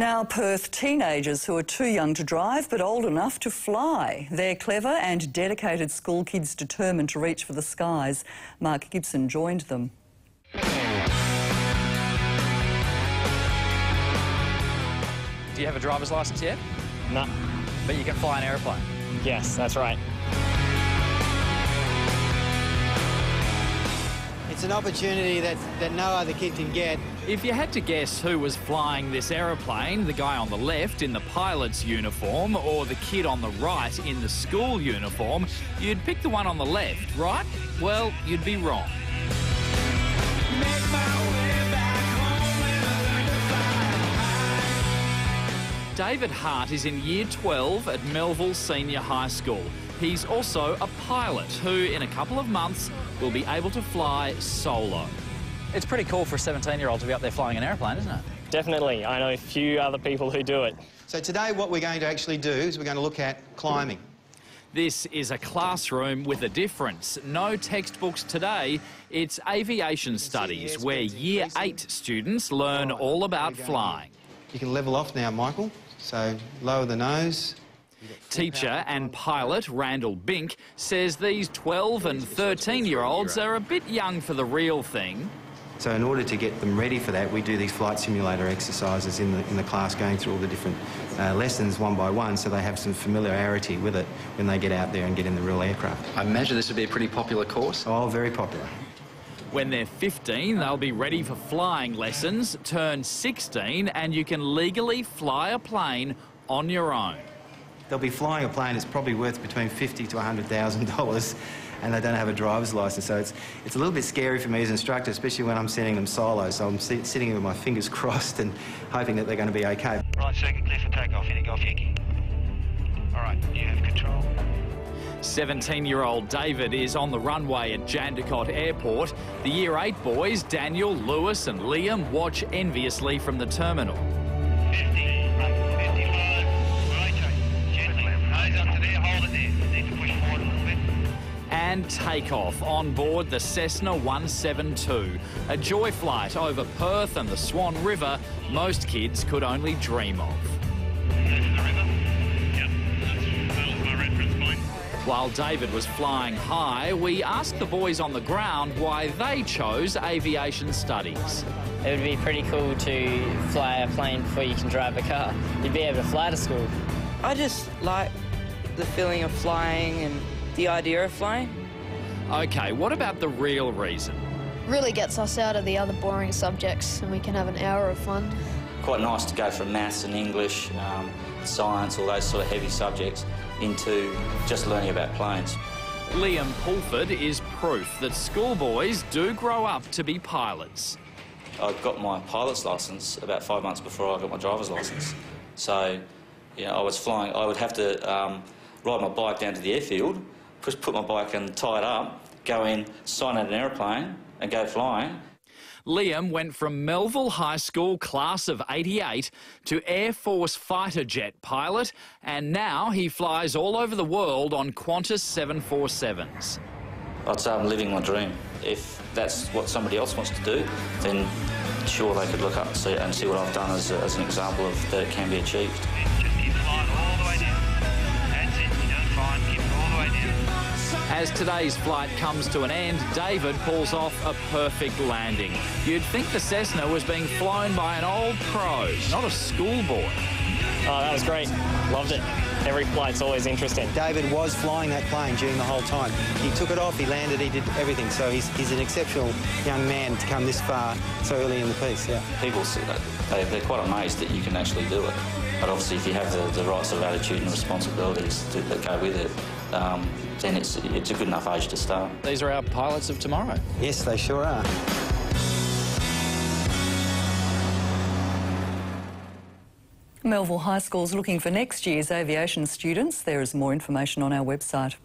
Now, Perth teenagers who are too young to drive but old enough to fly. They're clever and dedicated school kids determined to reach for the skies. Mark Gibson joined them. Do you have a driver's licence yet? No. But you can fly an aeroplane? Yes, that's right. It's an opportunity that no other kid can get. If you had to guess who was flying this aeroplane, the guy on the left in the pilot's uniform or the kid on the right in the school uniform, you'd pick the one on the left, right? Well, you'd be wrong. David Hart is in Year 12 at Melville Senior High School. He's also a pilot who, in a couple of months, will be able to fly solo. It's pretty cool for a 17-year-old to be up there flying an aeroplane, isn't it? Definitely. I know a few other people who do it. So today what we're going to actually do is we're going to look at climbing. This is a classroom with a difference. No textbooks today. It's aviation studies, where Year 8 students learn all about flying. You can level off now, Michael. So lower the nose. Teacher and pilot Randall Bink says these 12 and 13-year-olds are a bit young for the real thing. So in order to get them ready for that, we do these flight simulator exercises in the class, going through all the different lessons one by one, so they have some familiarity with it when they get out there and get in the real aircraft. I imagine this would be a pretty popular course. Oh, very popular. When they're 15, they'll be ready for flying lessons. Turn 16 and you can legally fly a plane on your own. They'll be flying a plane that's probably worth between $50,000 to $100,000, and they don't have a driver's licence, so it's a little bit scary for me as an instructor, especially when I'm sending them solo. So I'm sitting here with my fingers crossed and hoping that they're going to be okay. Right, circuit clear for takeoff. Heading off, Yankee. All right, you have control. 17-year-old David is on the runway at Jandakot Airport. The Year 8 boys, Daniel, Lewis and Liam, watch enviously from the terminal. 50, 55, right, gently, nose up to there, hold it there. Need to push forward a little bit. And takeoff on board the Cessna 172, a joy flight over Perth and the Swan River most kids could only dream of. While David was flying high, we asked the boys on the ground why they chose aviation studies. It would be pretty cool to fly a plane before you can drive a car. You'd be able to fly to school. I just like the feeling of flying and the idea of flying. OK, what about the real reason? Really gets us out of the other boring subjects and we can have an hour of fun. Quite nice to go from maths and English, science, all those sort of heavy subjects, into just learning about planes. Liam Pulford is proof that schoolboys do grow up to be pilots. I got my pilot's licence about 5 months before I got my driver's licence. So, you know, I was flying. I would have to ride my bike down to the airfield, put my bike and tie it up, go in, sign in an aeroplane and go flying. Liam went from Melville High School class of '88 to Air Force fighter jet pilot, and now he flies all over the world on Qantas 747s. I'd say I'm living my dream. If that's what somebody else wants to do, then sure, they could look up and see what I've done as an example of that it can be achieved. Just keep flying all the way down. That's it, you're doing fine, keep it all the way down. As today's flight comes to an end, David pulls off a perfect landing. You'd think the Cessna was being flown by an old pro, not a schoolboy. Oh, that was great. Loved it. Every flight's always interesting. David was flying that plane during the whole time. He took it off, he landed, he did everything. So he's an exceptional young man to come this far so early in the piece, yeah. People see that, they're quite amazed that you can actually do it. But obviously if you have the right sort of attitude and responsibilities that go with it, then it's a good enough age to start. These are our pilots of tomorrow. Yes, they sure are. Melville High School is looking for next year's aviation students. There is more information on our website.